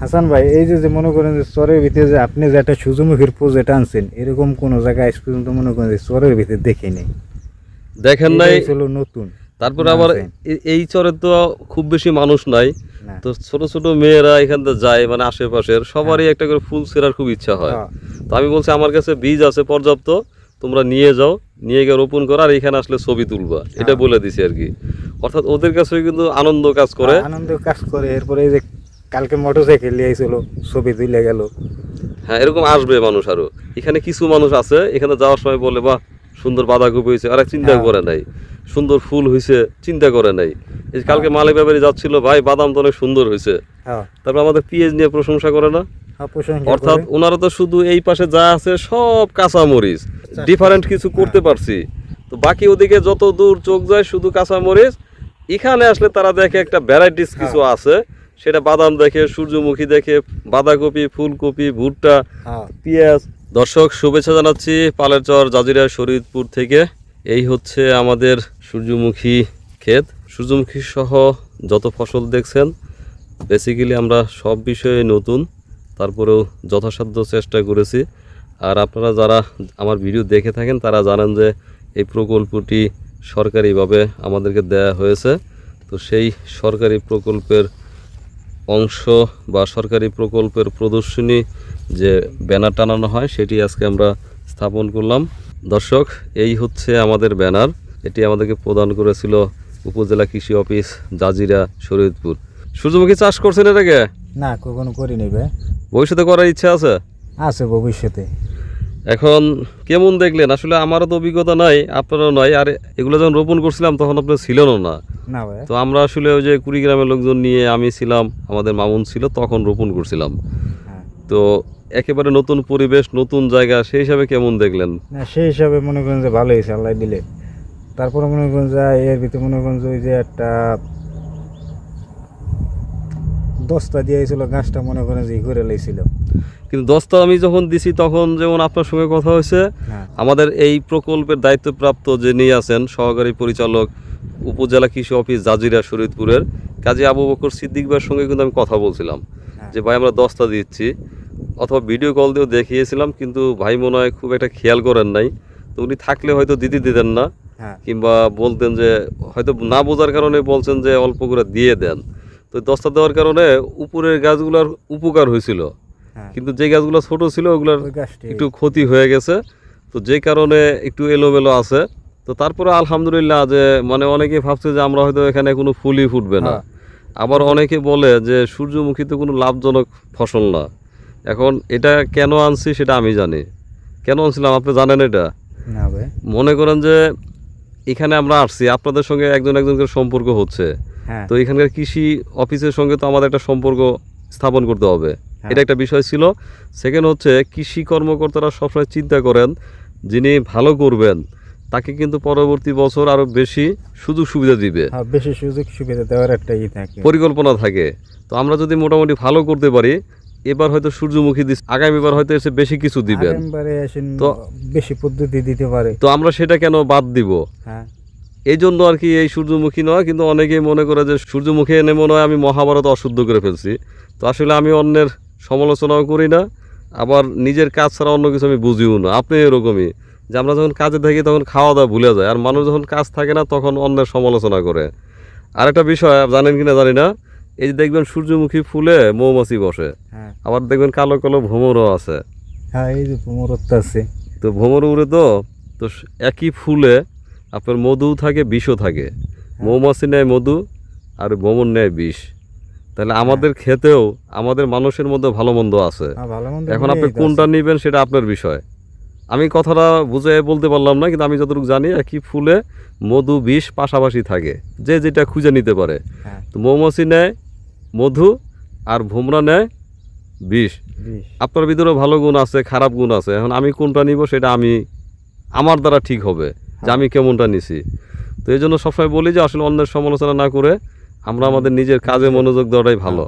হাসান ভাই, এই যে মনে করেন যে চরের ভিতরে যে আপনি যে একটা সূর্যমুখীর প্রজেক্ট আনছেন, এরকম কোন জায়গায় আজ পর্যন্ত মনে করেন যে চরের ভিতরে দেখিনি। দেখেন নাই ছিল নতুন। তারপরে আবার এই চরে তো খুব বেশি মানুষ নাই, তো ছোট ছোট মেয়েরা এখান থেকে যায়, মানে আশেপাশের সবারই একটা করে ফুল ছেঁড়ার খুব ইচ্ছা হয়। তো আমি বলছি আমার কাছে বীজ আছে পর্যাপ্ত, তোমরা নিয়ে যাও, নিয়ে গিয়ে রোপণ করো, আর এখানে আসলে ছবি তুলবা, এটা বলে দিছি আর কি। অর্থাৎ ওদের কাছে কিন্তু আনন্দ কাজ করে, এরপরে যে কালকে মোটরসাইকেল নিয়ে আইছিল, ছবি তুলে গেল। হ্যাঁ, এরকম আসবে মানুষ আরো। এখানে কিছু মানুষ আছে এখানে যাওয়ার সময় বলে বাহ সুন্দর বাঁধাকপি হয়েছে, আর চিন্তা করে নাই সুন্দর ফুল হয়েছে, চিন্তা করে নাই। এই কালকে মালিক ব্যাপারী যাচ্ছিল, ভাই বাদাম তো অনেক সুন্দর হয়েছে, তারপর আমাদের পিএইচ নিয়ে প্রশংসা করে না। অর্থাৎ ওনারা তো শুধু এই পাশে যা আছে সব কাঁচা মরিচ, ডিফারেন্ট কিছু করতে পারছি, তো বাকি ওদিকে যত দূর চোখ যায় শুধু কাঁচা মরিচ। এখানে আসলে তারা দেখে একটা ভ্যারাইটিস কিছু আছে, সেটা বাদাম দেখে, সূর্যমুখী দেখে, বাঁধাকপি, ফুলকপি, ভুট্টা, পেঁয়াজ। দর্শক শুভেচ্ছা জানাচ্ছি পালেরচর জাজিরা শরীয়তপুর থেকে। এই হচ্ছে আমাদের সূর্যমুখী ক্ষেত। সূর্যমুখী সহ যত ফসল দেখছেন বেসিক্যালি আমরা সব বিষয়ে নতুন, তারপরেও যথাসাধ্য চেষ্টা করেছি। আর আপনারা যারা আমার ভিডিও দেখে থাকেন তারা জানেন যে এই প্রকল্পটি সরকারিভাবে আমাদেরকে দেয়া হয়েছে। তো সেই সরকারি প্রকল্পের অংশ বা সরকারি প্রকল্পের প্রদর্শনী যে ব্যানার টানানো হয় সেটি আজকে আমরা স্থাপন করলাম। দর্শক, এই হচ্ছে আমাদের ব্যানার, এটি আমাদেরকে প্রদান করেছিল উপজেলা কৃষি অফিস জাজিরা শরীয়তপুর। সূর্যমুখী চাষ করছেন এর আগে? না, কখনো করিনি ভাই। ভবিষ্যতে করার ইচ্ছা আছে? আছে ভবিষ্যতে। এখন কেমন দেখলেন? আসলে আমারও তো অভিজ্ঞতা নাই, আপনারও নয়। আর এগুলো যখন রোপণ করছিলাম তখন আপনার ছিলেনও না। তো আমরা আসলে ওই যে কুড়িগ্রামের লোকজন নিয়ে, আমি ছিলাম, আমাদের মামুন ছিল, তখন রোপণ করছিলাম। তো একেবারে নতুন পরিবেশ, নতুন জায়গা, সেই হিসাবে কেমন দেখলেন? না, সেই হিসাবে মনে করেন যে ভালো হয়েছে, আল্লাহ দিলে। তারপরে মনে করেন যে এর ভিতরে মনে করেন যে ওই যে একটা দস্তা দিয়েছিল, গাছটা মনে করেন যে ঘুরে লেগেছিল। কিন্তু দস্তা আমি যখন দিছি তখন যেমন আপনার সঙ্গে কথা হয়েছে, আমাদের এই প্রকল্পের দায়িত্বপ্রাপ্ত যিনি আছেন সহকারী পরিচালক উপজেলা কৃষি অফিস জাজিরা শরীয়তপুরের কাজী আবু বকর সিদ্দিক ভাইয়ের সঙ্গে কিন্তু আমি কথা বলছিলাম যে ভাই আমরা দস্তা দিচ্ছি, অথবা ভিডিও কল দিয়েও দেখিয়েছিলাম, কিন্তু ভাই মনে হয় খুব একটা খেয়াল করেন নাই। তো উনি থাকলে হয়তো দিতেন না, কিংবা বলতেন যে হয়তো না বোঝার কারণে বলছেন যে অল্প করে দিয়ে দেন। তো দস্তা দেওয়ার কারণে উপরের গাছগুলোর উপকার হয়েছিল, কিন্তু যে গাছগুলো ছোট ছিল ওগুলোর একটু ক্ষতি হয়ে গেছে। তো যে কারণে একটু এলোমেলো আছে। তো তারপরে আলহামদুলিল্লাহ, যে মানে অনেকে ভাবছে যে আমরা হয়তো এখানে কোনো ফুলই ফুটবে না। আবার অনেকে বলে যে সূর্যমুখী তো কোনো লাভজনক ফসল না। এখন এটা কেন আনছি সেটা আমি জানি, কেন আনছিলাম আপনি জানেন এটা? মনে করেন যে এখানে আমরা আসছি, আপনাদের সঙ্গে একজন করে সম্পর্ক হচ্ছে, তো এখানকার কৃষি অফিসের সঙ্গে তো আমাদের একটা সম্পর্ক স্থাপন করতে হবে, এটা একটা বিষয় ছিল। সেকেন্ড হচ্ছে কৃষি কর্মকর্তারা সবসময় চিন্তা করেন যিনি ভালো করবেন তাকে কিন্তু পরবর্তী বছর আরো বেশি সুযোগ সুবিধা দিবে, বেশি সুযোগ সুবিধা দেওয়ার একটা পরিকল্পনা থাকে। তো আমরা যদি মোটামুটি ভালো করতে পারি, এবার হয়তো সূর্যমুখী দিচ্ছি, আগামীবার হয়তো এসে বেশি কিছু দিবেন, তো বেশি পদ্ধতি দিতে পারে, তো আমরা সেটা কেন বাদ দিব? এই জন্য আর কি এই সূর্যমুখী নয়, কিন্তু অনেকেই মনে করে যে সূর্যমুখী এনে মনে হয় আমি মহাভারত অশুদ্ধ করে ফেলছি। তো আসলে আমি অন্যের সমালোচনাও করি না, আবার নিজের কাজ ছাড়া অন্য কিছু আমি বুঝিও না। আপনি এরকমই, যে আমরা যখন কাজে থাকি তখন খাওয়া দাওয়া ভুলে যায়, আর মানুষ যখন কাজ থাকে না তখন অন্যের সমালোচনা করে। আরেকটা বিষয় জানেন কিনা জানি না, এই যে দেখবেন সূর্যমুখী ফুলে মৌমাছি বসে, আবার দেখবেন কালো কালো ভ্রমরও আছে। তো ভ্রমর উড়ে তো একই ফুলে আপনার মধু থাকে, বিষও থাকে। মৌমাছি নেয় মধু আর ভ্রমর নেয় বিষ। তাহলে আমাদের খেতেও আমাদের মানুষের মধ্যে ভালো মন্দ আছে। এখন আপনি কোনটা নেবেন সেটা আপনার বিষয়। আমি কথাটা বুঝে বলতে পারলাম না, কিন্তু আমি যতটুকু জানি একই ফুলে মধু বিষ পাশাপাশি থাকে, যে যেটা খুঁজে নিতে পারে। তো মৌমাছি নেয় মধু আর ভোমরা নেয় বিষ। আপনার ভিতরে ভালো গুণ আছে, খারাপ গুণ আছে। এখন আমি কোনটা নিব সেটা আমার দ্বারা ঠিক হবে যে আমি কেমনটা নিছি। তো এই জন্য সবসময় বলি যে আসলে অন্যের সমালোচনা না করে আমরা আমাদের নিজের কাজে মনোযোগ দেওয়াটাই ভালো।